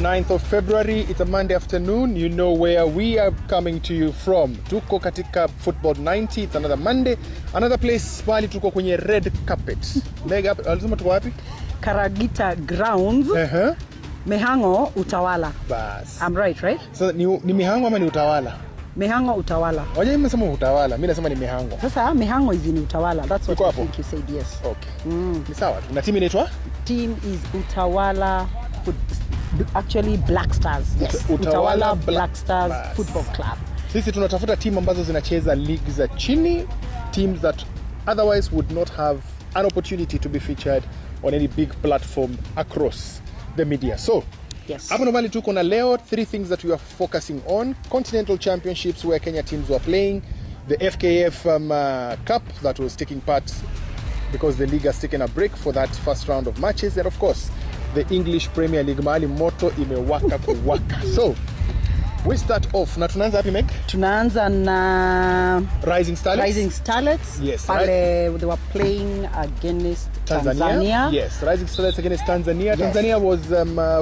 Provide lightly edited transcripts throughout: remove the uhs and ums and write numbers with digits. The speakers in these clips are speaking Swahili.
9th of February. It's a Monday afternoon. You know where we are coming to you from. Tuko katika Football 90. It's another Monday. Another place pali tuko kwenye red carpet. Mega, alisema tuko wapi? Karagita Grounds. Mihango Utawala. Bas. I'm right? So ni Mihango ama ni Utawala? Mihango Utawala. Waje nimesema Utawala, mimi nasema ni Mihango. Sasa Mihango is in Utawala. That's what I think you said, yes. Okay. Ni sawa. Na team inaitwa? Team is Utawala actually Black Stars. Yes. Utawala Black Stars Football Club. Sisi tunatafuta team ambazo zinacheza league za chini, teams that otherwise would not have an opportunity to be featured on any big platform across the media. So, yes. Hapo normally tuko na leo 3 things that we are focusing on: Continental Championships where Kenya teams were playing, the FKF Cup that was taking part because the league has taken a break for that first round of matches, and of course the English Premier League mahali moto imewaka kuwaka. So we start off na tunaanza hapi Meg? Tunaanza na Rising Starlets. Yes. They were playing against Tanzania. Yes, Rising Starlets against Tanzania. Yes. Tanzania was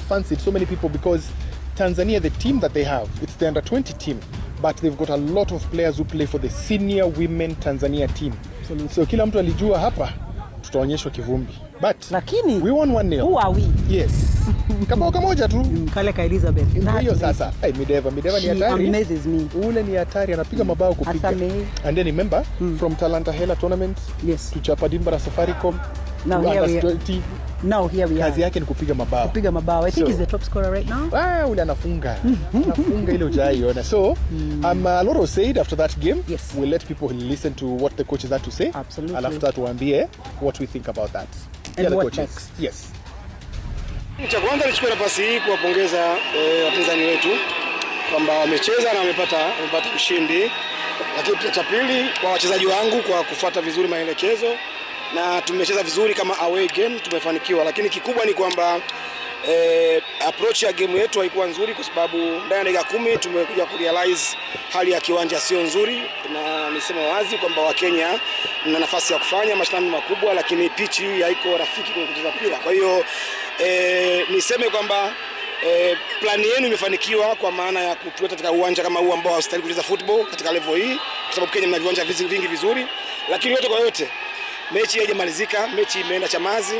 fancied so many people because Tanzania, the team that they have, it's the under-20 team, but they've got a lot of players who play for the senior women Tanzania team. Absolutely. So kila mtu alijua hapa tutaonyeshwa kivumbi. But lakini we won 1-0. Who are we? Yes. Kama kamoja tu. Kale ka Elizabeth. Ndio sasa. Mideva ni hatari. Amazes me. Ule ni hatari, anapiga mabao kupiga. And then remember from Talanta Hela tournament, yes, to Chapadimba na Safaricom. Now here we are. Kazi yake ni kupiga mabao. I think he's the top scorer right now. Ule anafunga. Anafunga ile ujaiona. So, a lot was said after that game. Yes. We'll let people listen to what the coaches had to say. Absolutely. Alafu tuambie what we think about that. And what coaches. Next? Yes. Cha kwanza nichukue nafasi hii kuwapongeza wapinzani wetu kwamba wamecheza na wamepata ushindi. Lakini pia cha pili kwa wachezaji wangu kwa kufuata vizuri maelekezo, na tumecheza vizuri kama away game, tumefanikiwa. Lakini kikubwa ni kwamba approach ya game yetu haikuwa nzuri kwa sababu ndani ya dakika 10 tumekuja kurealize hali ya kiwanja sio nzuri, na nisema wazi kwamba Wakenya na nafasi ya kufanya mashindano makubwa, lakini pitch hii haiko rafiki kwa kucheza mpira. Kwa hiyo niseme kwamba plani yenu imefanikiwa kwa maana ya kutuweka katika uwanja kama huu ambao hastahili kucheza football katika level hii, kwa sababu Kenya mna viwanja vingi vizuri. Lakini yote kwa yote, mechi haijamalizika, mechi imeenda Chamazi.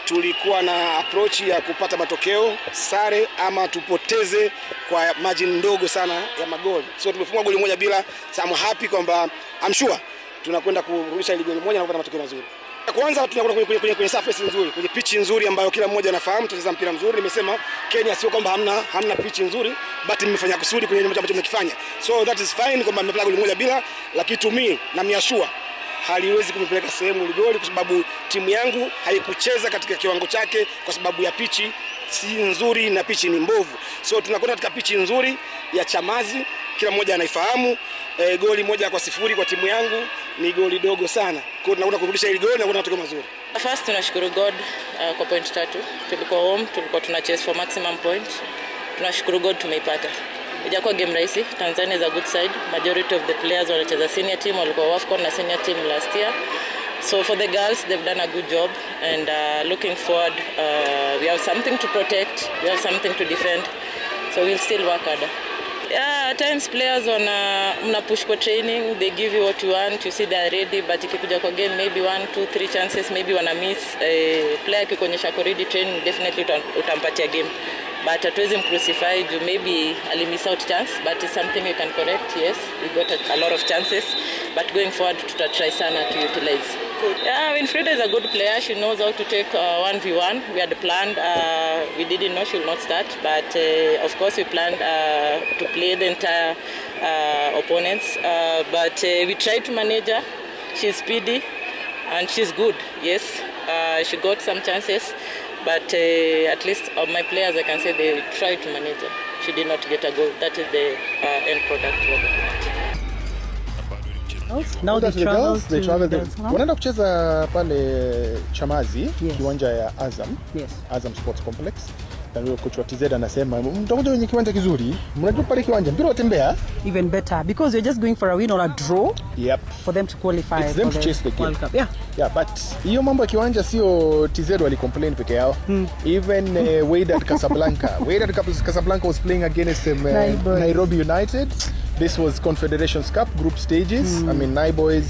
Tulikuwa na approach ya kupata matokeo sare ama tupoteze kwa margin ndogo sana ya magoli. So tumefunga goli moja bila. So I'm happy kwamba I'm sure tunakwenda kurudisha ile goli moja na kupata matokeo mazuri. Kwanza tunakwenda kwenye surface nzuri, kwenye pitch nzuri ambayo kila mmoja anafahamu tunacheza mpira mzuri. Nimesema Kenya sio kwamba hamna pitch nzuri, but mmefanya kusudi kwenye ambacho mmekifanya. So that is fine kwamba mmepata goli moja bila, lakini to me na miashua haliwezi kumpeleka sehemu ile goli kwa sababu timu yangu haikucheza katika kiwango chake kwa sababu ya pichi si nzuri na pichi ni mbovu. So tunakwenda katika pichi nzuri ya Chamazi, kila mmoja anaifahamu. Goli 1-0 kwa timu yangu ni goli dogo sana. Kwa hiyo tunakwenda kurudisha ile goli na kwenda matokeo mazuri. First tunashukuru God kwa point 3. Tulikuwa home, tulikuwa tuna chase for maximum point. Tunashukuru God tumeipata. Ijakuwa game rahisi. Tanzania is a good side. Majority of the players wanacheza senior team, walikuwa WAFCON na senior team last year. So for the girls, they've done a good job, and looking forward, we have something to protect, we have something to defend, so we'll still work harder. Yeah, at times players mna push for training, they give you what you want, you see they're ready, but ikikuja kwa game maybe 1, 2, 3 chances, maybe wana miss. Player kikuonyesha kwa ready training, definitely utampatia game. But hatuwezi mcrucify you, maybe ali miss out chance, but it's something you can correct. Yes, we got a lot of chances, but going forward tutatry sana to utilize. Yeah, Winfrida is a good player. She knows how to take 1v1. We had planned, we didn't know she will not start, but of course we planned to play the entire opponents, but we tried to manage her. She's speedy and she's good. Yes, she got some chances, but at least of my players I can say they tried to manage her. She did not get a goal. That is the end product of the match. Now they travel. Wanaenda kucheza pale Chamazi, yes, kiwanja ya Azam. Yes. Azam Sports Complex. Coach wa TZ anasema mtakuja kwenye kiwanja kizuri, mnajua pale kiwanja mpira watembea. Even better because you're just going for a win or a draw. Yep. For them to qualify. It's them to chase the game. World Cup. Yeah. Yeah, but hiyo mambo ya kiwanja sio TZ wali complain peke yao. Even Wydad Casablanca. Wydad Casablanca was playing against Nairobi United. This was Confederations Cup group stages. I mean, Naibos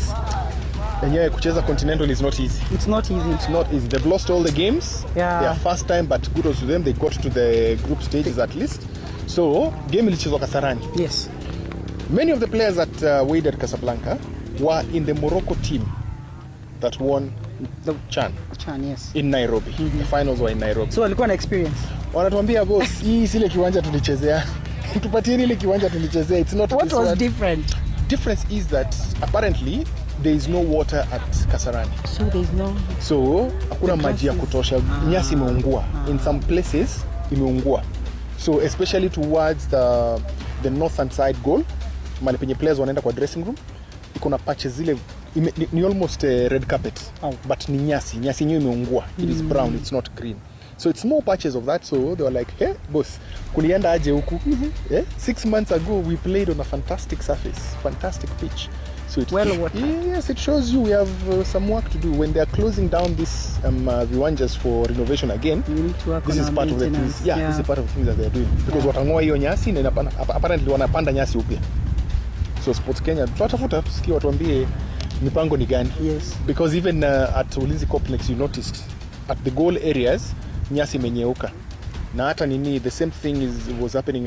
yenyewe kucheza Continental is not easy. It's not easy. It's not easy. They've lost all the games. Yeah. Their first time, but kudos to them. They got to the group stages at least. So, game ilichezwa Kasarani. Yes. Many of the players at Wydad Casablanca were in the Morocco team that won the CHAN, yes. In Nairobi. The finals were in Nairobi. So walikuwa na experience. Wanatuambia boss, hii sile kiwanja tulichezea. Tupatie ile kiwanja tulichezea. It's not what was different? Difference is that apparently there is no water at Kasarani. So there is no. So hakuna maji ya kutosha. Nyasi imeungua. In some places imeungua. So especially towards the northern side goal, mali penye players wanaenda kwa dressing room, iko na patches zile ni almost red carpet. But ni nyasi yenyewe imeungua. It is brown, it's not green. So it's more patches of that. So they were like, hey boss, kulienda aje huku? 6 months ago we played on a fantastic surface, fantastic pitch. So yes, it shows you we have some work to do. When they are closing down this viwanjas for renovation again, this is part of the things. Yeah, this is part of the things that they are doing. Because watangoa hiyo nyasi na apparently wanapanda nyasi upya. So Sports Kenya tutafuta tusikie watuambie mipango ni gani. Yes. Because even at Ulinzi Complex you noticed at the goal areas nyasi imenyeuka. Na hata nini, the same thing is happening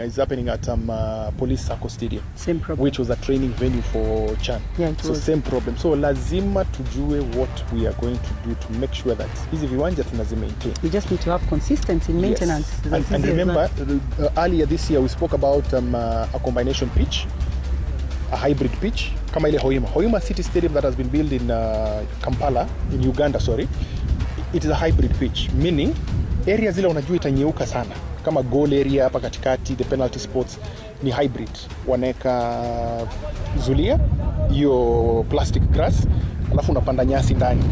at Police Sacco Stadium. Same problem. Which was a training venue for CHAN. Yeah, so same problem. So lazima tujue what we are going to do to make sure that hizi viwanja tunazimaintain. We just need to have consistency in maintenance. Yes. And remember earlier this year we spoke about a combination pitch, a hybrid pitch kama ile Hoima City Stadium that has been built in Kampala in Uganda, sorry. It is a hybrid pitch, meaning area zile unajua itanyeuka sana kama goal area hapa katikati, the penalty spots ni hybrid, wanaweka zulia hiyo plastic grass alafu unapanda nyasi ndani.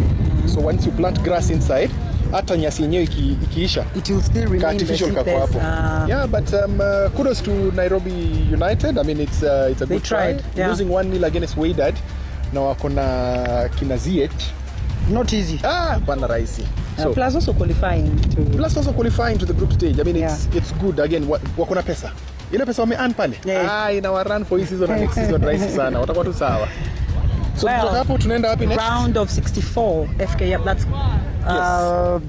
So once you plant grass inside, hata nyasi yenyewe ikiisha it will still remain artificial kako hapo. Yeah, but kudos to Nairobi United. I mean it's a good try. Losing 1-0 against Wydad na wako na kina Ziyech. Not easy. Bana rahisi. So plus also qualifying to the group stage. I mean it's good. Again, wako na pesa. Ile pesa wame-earn pale. Ina run for this season and next season rahisi sana. Watakuwa tu sawa. So kutoka hapo tunaenda wapi next? Round of 64 FKF. That's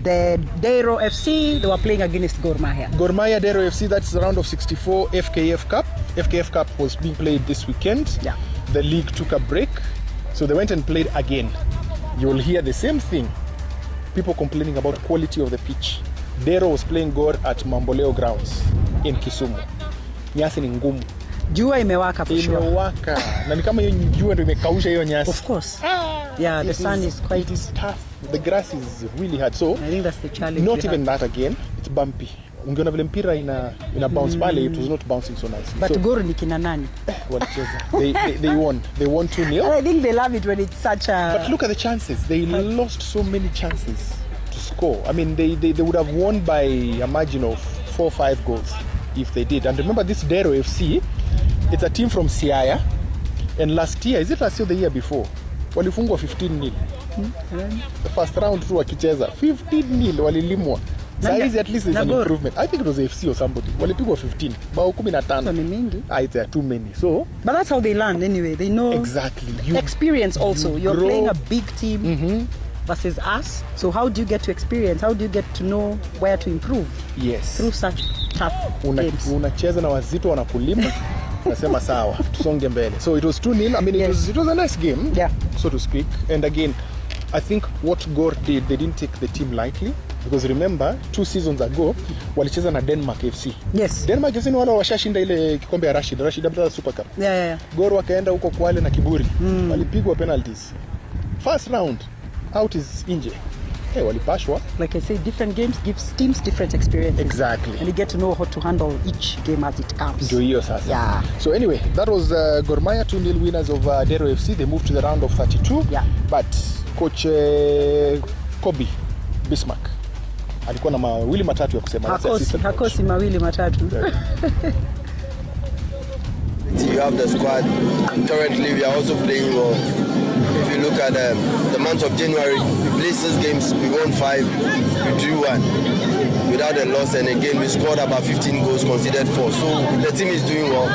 the Dero FC. They were playing against Gor Mahia. Gor Mahia Dero FC. That's the round of 64 FKF Cup. FKF Cup was being played this weekend. Yeah. The league took a break, so they went and played again. You will hear the same thing. People complaining about quality of the pitch. Dero was playing Gor at Mamboleo grounds in Kisumu. Nyasi ni ngumu. Jua imewaka for sure. Imewaka. Na ni kama hiyo jua ndio imekausha hiyo nyasi. Of course. Yeah, the sun is quite. It is tough. The grass is really hard. So I think that's the challenge. Not even that again. It's bumpy. Ungeona vile mpira ina bounce pale, it was not bouncing so nice. But so, Gor ni kina nani? Walicheza. They won. They won 2-0. And I think they love it when it's such a. But look at the chances. They lost so many chances to score. I mean, they would have won by a margin of 4 or 5 goals if they did. And remember this Dero FC, it's a team from Siaya. And last year, is it last year or the year before? Walifungwa 15-0. The first round tu wakicheza 15-0 walilimwa. Size at least is an improvement. I think it was AFC or somebody. Walipigwa 15. Bao 15. So ni mingi. It's too many. So but that's how they learn anyway. They know exactly. Experience also. You're playing a big team versus us. So how do you get to experience? How do you get to know where to improve? Yes. Through such tough games. Unacheza na wazito wanakulima. Nasema sawa. Tusonge mbele. So it was 2-0. I mean it was a nice game. Yeah. So to speak. And again, I think what Gor did, they didn't take the team lightly. Because remember 2 seasons ago walicheza na Denmark FC. Yes. Denmark FC ni wale washashinda ile kikombe ya Rashid Abdalla Super Cup. Yeah. Gor wakaenda huko Kwale na kiburi. Walipigwa penalties. First round out is nje. Walipashwa. Like I say, different games gives teams different experiences. Exactly. And you get to know how to handle each game as it comes. Ndio hiyo sasa. Yeah. So anyway, that was Gor Mahia 2-0 winners of Dero FC. They moved to the round of 32. Yeah. But coach Kobe Bismarck alikuwa na mawili matatu ya kusema. Hakosi mawili matatu. You have the squad. Currently, we are also playing well. If you look at the month of January, we played 6 games, we won 5, we drew 1 without a loss, and again we scored about 15 goals, conceded 4. So the team is doing well.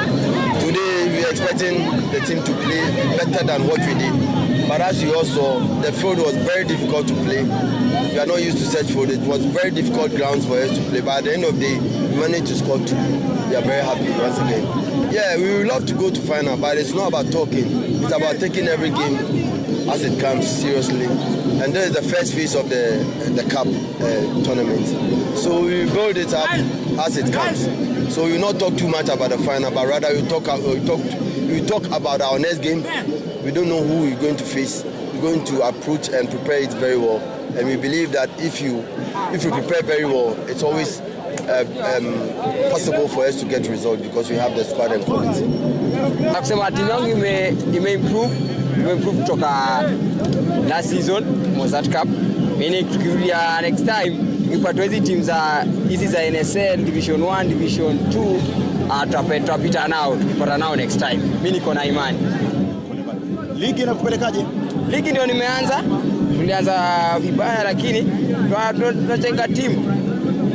Today we are expecting the team to play better than what we did. But as you all saw, the field was very difficult to play. We are not used to such field. It was very difficult grounds for us to play. But at the end of the day, we managed to score 2. We are very happy once again. Yeah, we would love to go to final, but it's not about talking. It's about taking every game as it comes seriously. And this is the first phase of the cup tournament. So we build it up as it comes. So we will not talk too much about the final, but rather we talk about our next game. We don't know who we're going to face. We're going to approach and prepare it very well. And we believe that if you prepare very well, it's always possible for us to get results because we have the squad and quality. Nakusema timu yangu improve kutoka last season Mozart Cup. Meaning tukirudia next time tukipata hizi timu za hizi za NSL Division 1, Division 2 tutapita nao tukipata nao next time. Mimi niko na imani. Ligi inakupelekaje? Ligi ndio nimeanza. Tulianza vibaya lakini tunajenga timu.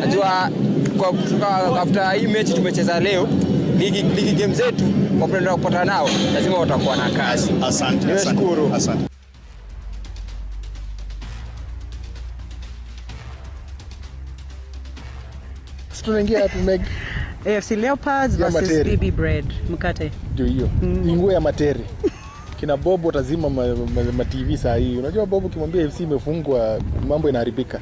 Najua kwa after hii mechi tumecheza leo, ligi game zetu kwa kwenda kupata nao lazima watakuwa na kazi. Asante. Nimeshukuru. Asante. Tunaingia hapo Meg. AFC Leopards versus BB Bread. Mkate. Ndio hiyo. Nguo ya materi. Kina Bob watazima ma TV saa hii. Unajua Bob ukimwambia FC imefungwa mambo inaharibika.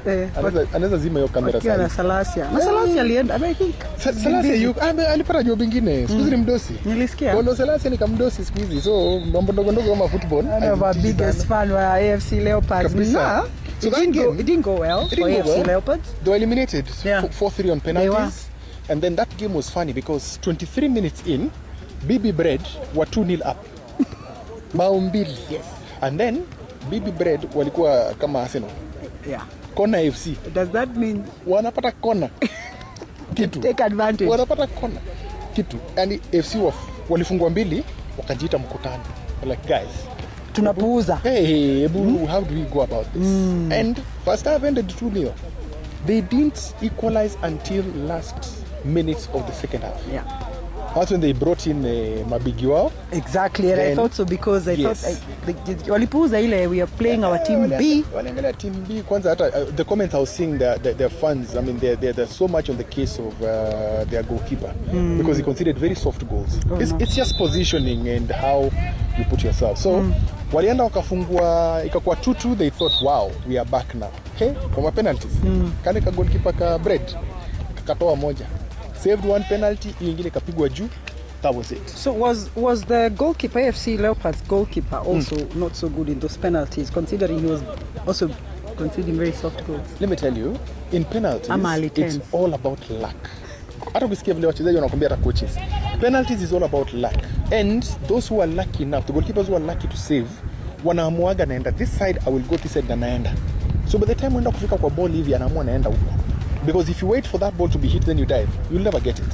Anaweza zima hiyo kamera sana. Na Salasia. Na Salasia alienda I think. Salasia alipata job nyingine. Siku hizi mdosi. Nilisikia. Kwa Salasia ni kamdosi siku hizi. So mambo ndogo ndogo kama football. I'm a biggest fan wa AFC Leopards. So it didn't go well for AFC Leopards. They were eliminated 4-3 on penalties. And then that game was funny because 23 minutes in, BB Bread were 2-0 up. Bao mbili. Yes. And then BB Bread walikuwa kama Arsenal. Yeah. Kona FC. Does that mean wanapata kona kitu? Take advantage. Wanapata kona kitu. Yani FC walifungwa mbili wakajiita mkutano. Like guys, tunapuuza. Hey, how do we go about this? And first half ended 2-0. They didn't equalize until last minutes of the second half. Yeah. That's when they brought in Mabigi wao. Exactly, and I thought so because I thought walipuuza ile we are playing our team B. Waliangalia team B kwanza hata the comments I was seeing their fans, I mean they're so much on the case of their goalkeeper because he conceded very soft goals. It's just positioning and how you put yourself. So walienda wakafungwa ikakuwa 2-2, they thought wow, we are back now. Okay? Kwa penalties. Kale ka goalkeeper ka Bread kakatoa moja. Saved one penalty, ingine kapigwa juu. That was it. So was the goalkeeper, AFC Leopards goalkeeper, also not so good in those penalties, considering he was also conceding very soft goals? Let me tell you, in penalties, it's all about luck. Hata ukisikia vile wachezaji wanakuambia hata coaches. Penalties is all about luck. And those who are lucky enough, the goalkeepers who are lucky to save, wanaamuaga naenda this side, I will go this side na naenda. So by the time unaenda kufika kwa ball hivi anaamua naenda huko. Because if you wait for that ball to be hit then you dive, you'll never get it.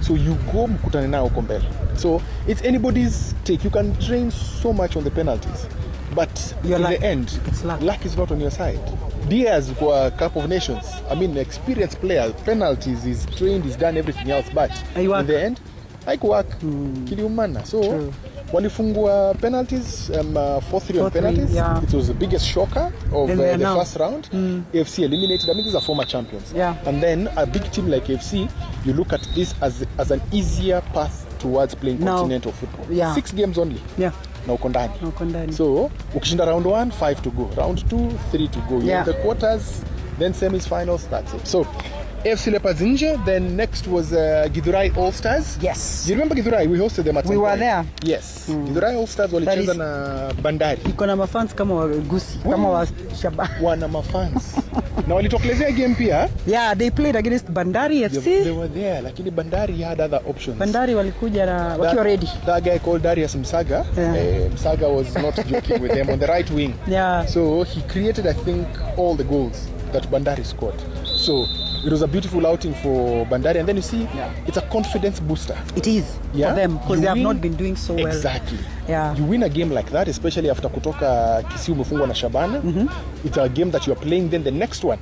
So you go mkutane nao huko mbele. So it's anybody's take. You can train so much on the penalties, but in the end, luck is not on your side. Diaz for Cup of Nations, I mean experienced player, penalties is trained, he's done everything else, but in the end, haikuwork. Kiliumana. So walifungwa penalties 4-3 on penalties. Yeah. It was the biggest shocker of the first round. AFC eliminated. I mean, these are former champions. Yeah. And then a big team like AFC, you look at this as an easier path towards playing continental football. Yeah. 6 games only. Yeah. Na uko ndani. So ukishinda round 1, 5 to go. Round 2, 3 to go. You have the quarters, then semi-finals. That's it. So AFC Leopards nje, then next was Githurai All Stars. Yes. Do you remember Githurai? We hosted them at We were there. Yes. Githurai All Stars walicheza na Bandari. Iko na mafans kama wa Gusi, kama wa Shaba. Wana mafans. Na walitokelezea game pia. Yeah, they played against Bandari FC. They were there, lakini Bandari had other options. Bandari walikuja na wakiwa ready. That guy called Darius Msaga. Msaga was not joking with them on the right wing. Yeah. So he created, I think, all the goals that Bandari scored. So it was a beautiful outing for Bandari, and then you see it's a confidence booster. It is for them because they have not been doing so well. Exactly. Yeah. You win a game like that, especially after kutoka Kisii umefungwa na Shabana. It's a game that you are playing, then the next one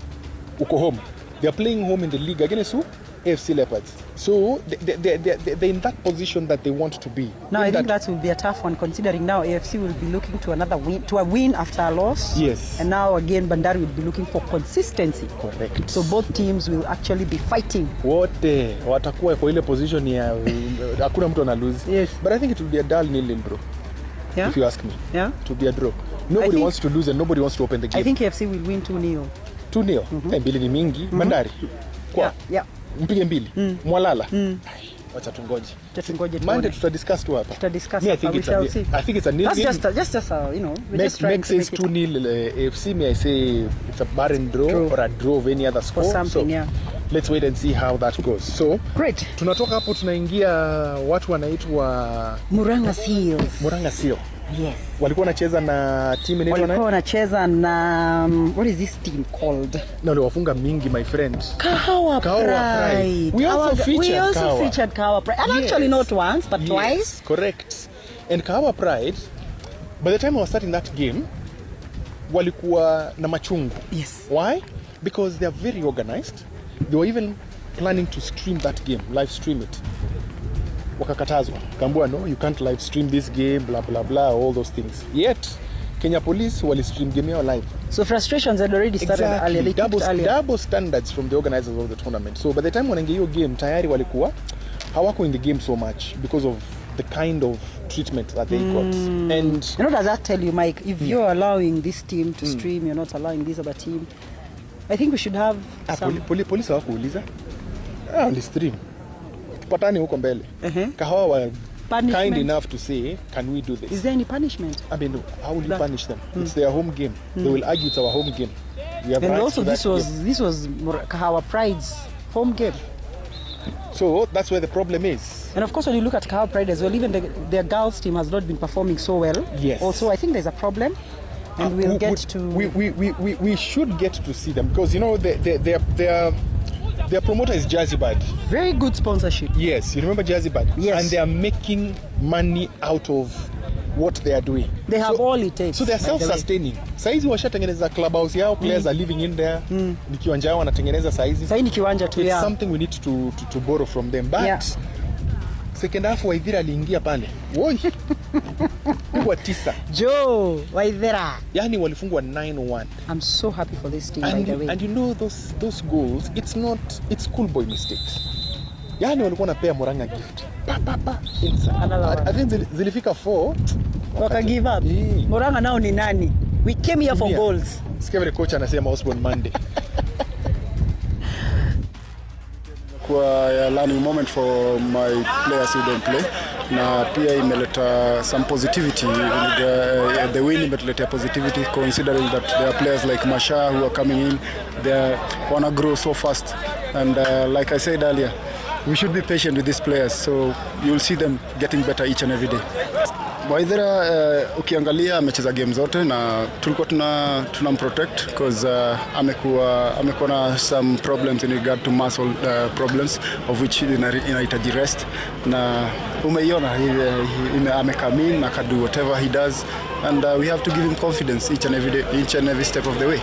uko home. They are playing home in the league against who? AFC Leopards. So they're in that position that they want to be. Now I think that will be a tough one, considering now AFC will be looking to another win, to a win after a loss. Yes. And now again Bandari will be looking for consistency. Correct. So both teams will actually be fighting. Wote watakuwa kwa ile position ya hakuna mtu ana lose. Yes. But I think it will be a dull nil, bro. Yeah. If you ask me. Yeah. It will be a draw. Nobody wants to lose and nobody wants to open the game. I think AFC will win 2-0. 2-0. Mbili ni mingi. Bandari. Kwa. Yeah. Mpige mbili. Mwalala. Wacha tungoje. Monday tutadiscuss tu hapa. Tutadiscuss I hapa. think it's a nil. That's just a, you know, we're just trying to make it 2-0 AFC. May I say it's a barren draw or a draw of any other score. For something, yeah. Let's wait and see how that goes. So, great. Tunatoka hapo tunaingia watu wanaitwa Murang'a Seals. Murang'a Seal. Yes. Walikuwa wanacheza na team inaitwa walikuwa wanacheza na what is this team called? Na waliwafunga mingi, my friend. Kahawa Pride. We also featured Kahawa Pride. And actually not once but twice. Correct. And Kahawa Pride, by the time I was starting that game, walikuwa na machungu. Yes. Why? Because they are very organized. They were even planning to stream that game, live stream it. Wakakatazwa. Kambua, no, you can't live stream this game, blah, blah, blah, all those things. Yet, Kenya Police wali stream game yao live. So frustrations had already started earlier. They double standards from the organizers of the tournament. So by the time wanaingia hiyo game, tayari walikuwa hawako in the game so much because of the kind of treatment that they got. And you know, does that tell you, Mike, if you're allowing this team to stream, you're not allowing this other team, I think we should have some... Police hawakuuliza. Only stream. Tupatane huko mbele. Kahawa were kind enough to say, can we do this? Is there any punishment? I mean, how will you punish them? It's their home game. They will argue it's our home game. We have and rights also to that this was Kahawa Pride's home game. So that's where the problem is. And of course, when you look at Kahawa Pride as well, even their girls team has not been performing so well. Yes. Also, I think there's a problem. And we'll get to... We should get to see them because, you know, their promoter is Jazzy Bad. Very good sponsorship. Yes, you remember Jazzy Bad? Yes. And they are making money out of what they are doing. They have all it takes. So they are self-sustaining. Saizi washatengeneza clubhouse yao, players are living in there. Ni kiwanja yao wanatengeneza saizi. Saizi ni kiwanja tu yao. It's something we need to borrow from them. But second half Waithira aliingia pale. Woi. Kwa 9. Joe Waithira. Yani walifungwa 9-1. I'm so happy for this team, by the way. And you know those goals, it's schoolboy mistakes. Yani walikuwa napea Murang'a gift. Inside. I think zilifika 4. Waka give up. Murang'a nao ni nani? We came here for goals. Sikia vile coach anasema Osborne Monday. Kwa a learning moment for my players who don't play. Na pia imeleta some positivity. The win imeleta positivity considering that there are players like Masha who are coming in. They wanna grow so fast. And like I said earlier, we should be patient with these players. So you'll see them getting better each and every day. Waithira ukiangalia amecheza game zote na tulikuwa tunamprotect because amekuwa na some problems in regard to muscle problems of which inahitaji rest na umeiona amecome in na do whatever he does and we have to give him confidence each and every step of the way.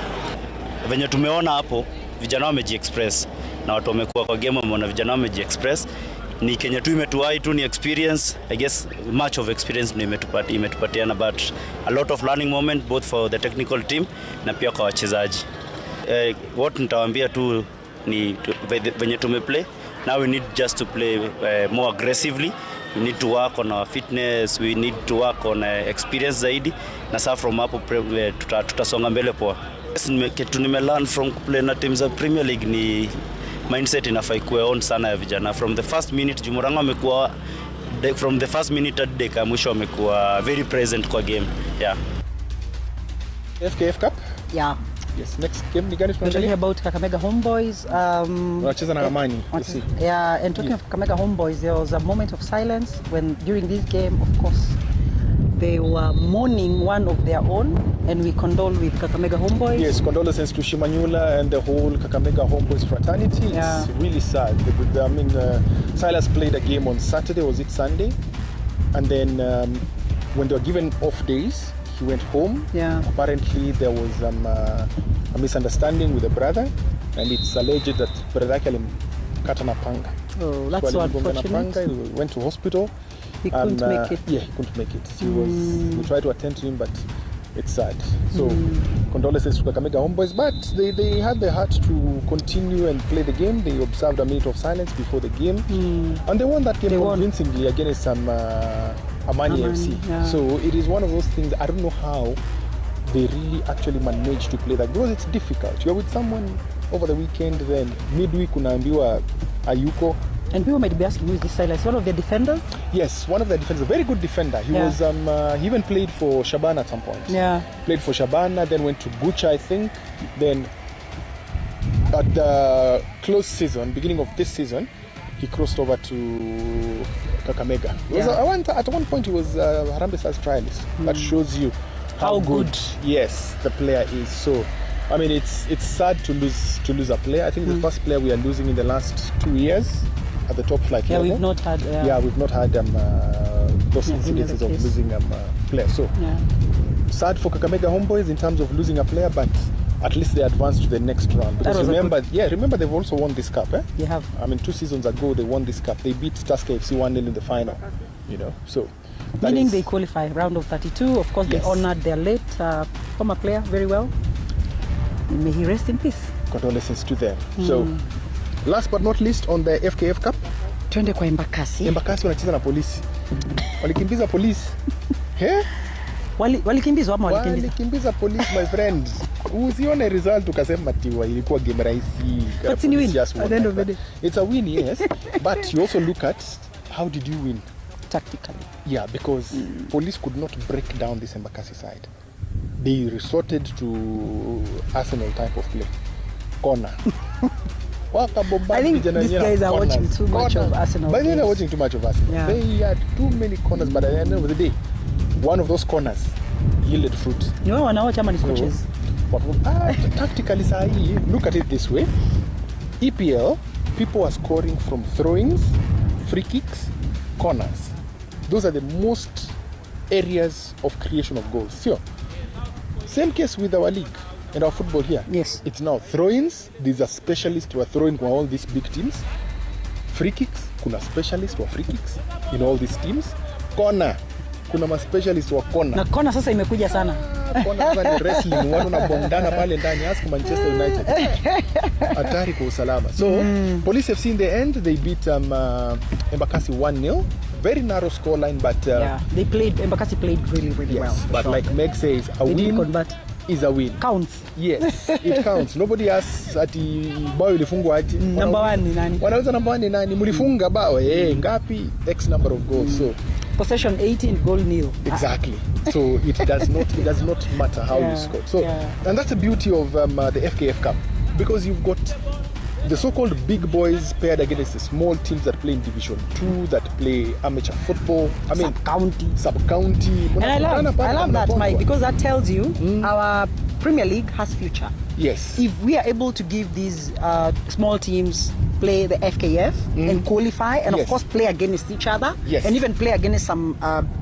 Venye tumeona hapo vijana wameji-express na watu wamekuwa kwa game wameona vijana wameji-express. Ni Kenya tu imetuai tu ni experience, I guess much of experience ndio imetupatiana but a lot of learning moment both for the technical team na pia kwa wachezaji. What nitawaambia tu ni venye tumeplay, now we need just to play more aggressively. We need to work on our fitness, we need to work on experience zaidi na sasa from hapo tutasonga mbele poa. Kitu nimelearn from play na teams za Premier League ni mindset inafaa ikuwe on sana ya vijana from the first minute. Murang'a amekuwa from the first minute at dakika mwisho amekuwa very present kwa game. Yeah. FKF Cup? Yeah. Yes, next game ni gani tunaangalia? Talking about Kakamega Homeboys. Wanacheza na Amani. Yeah, and talking of Kakamega Homeboys, there was a moment of silence when during this game, of course, they were mourning one of their own, and we condole with Kakamega Homeboys. Yes, condolences to Shimanyula and the whole Kakamega Homeboys fraternity. Yeah. It's really sad. Silas played a game on Saturday, was it Sunday? And then when they were given off days, he went home. Yeah. Apparently there was a misunderstanding with the brother, and it's alleged that brother alimkata na panga. Oh, that's so unfortunate. He went to hospital. He couldn't make it. Yeah, he couldn't make it. We tried to attend to him, but it's sad. So condolences to Kakamega Homeboys, but they had the heart to continue and play the game. They observed a minute of silence before the game, and they won that game convincingly against Amani FC. Yeah. So it is one of those things, I don't know how they really actually managed to play that, because it's difficult. You're with someone over the weekend, then midweek unaambiwa ayuko. And people might be asking, who is this Silas? One of the defenders? Yes, one of the defenders, a very good defender. He was he even played for Shabana at some point. Yeah. Played for Shabana, then went to Bucha, I think. Then at the close season, beginning of this season, he crossed over to Kakamega. At one point he was Harambee Stars trialist. That shows you how good the player is. So I mean, it's sad to lose a player. I think the first player we are losing in the last 2 years at the top flight level. We've not had. We've not had those incidences of losing a player. So sad for Kakamega Homeboys in terms of losing a player, but at least they advanced to the next round. Because remember they've also won this cup. They have. I mean, 2 seasons ago they won this cup. They beat Tusker FC 1-0 in the final. You know, so. Meaning they qualify round of 32. Of course, they honored their late former player very well. May he rest in peace. Condolences to them. So, last but not least, on the FKF Cup, twende kwa Embakasi. Embakasi wanacheza na polisi. Walikimbiza polisi. Walikimbizwa ama walikimbiza? Walikimbiza polisi, my friend. Usione result ukasema tiwa ilikuwa game rahisi. But ni win at the end of the day. It's a win, yes. But you also look at how did you win? Tactically. Yeah, because police could not break down this Embakasi side. They resorted to Arsenal type of play. Corner. I think these guys are watching too much of Arsenal. But they're watching too much of Arsenal. Yeah. They had too many corners, but at the end of the day, one of those corners yielded fruit. You know, when I watch how many coaches? Tactically, look at it this way. EPL, people are scoring from throw-ins, free kicks, corners. Those are the most areas of creation of goals. So, same case with our league and our football here. Yes. It's now throw-ins. These are specialists who are throwing for all these big teams. Free kicks, kuna specialists who are free kicks in all these teams. Corner, kuna ma specialists wa corner. Na corner sasa imekuja sana. Corner sasa ni wrestling, watu wanabondana pale ndani, ask Manchester United. Hatari kwa usalama. So, Police FC in the end, they beat Embakasi 1-0. Very narrow scoreline, but Embakasi played really well. But like Meg says, a win is a win. Counts. Yes, it counts. Nobody asks ati bao ilifungwa ati. Number 1 ni nani? Wanauza number 1 ni nani? Mlifunga bao ngapi? X number of goals. So possession 18, goal nil. Exactly. So it does not matter how you score. So and that's the beauty of the FKF Cup, because you've got the so-called big boys paired against the small teams that play in Division 2, that play amateur football. I mean, sub-county. And I love that, Mike, because that tells you our Premier League has future. Yes. If we are able to give these small teams play the FKF and qualify, and of course play against each other, and even play against some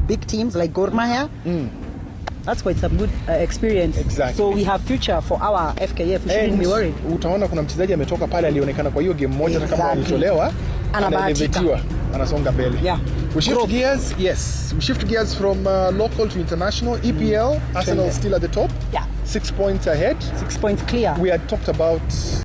big teams like Gor Mahia, that's quite some good experience. Exactly. So we have future for our FKF. We shouldn't be worried. Utaona kuna mchezaji ametoka pale alionekana kwa hiyo game moja kama alitolewa, anaelevetiwa, anasonga mbele. Yeah. We shift gears. Yes. We shift gears from local to international. EPL, Arsenal still at the top. Yeah. 6 points ahead. 6 points clear. We had talked about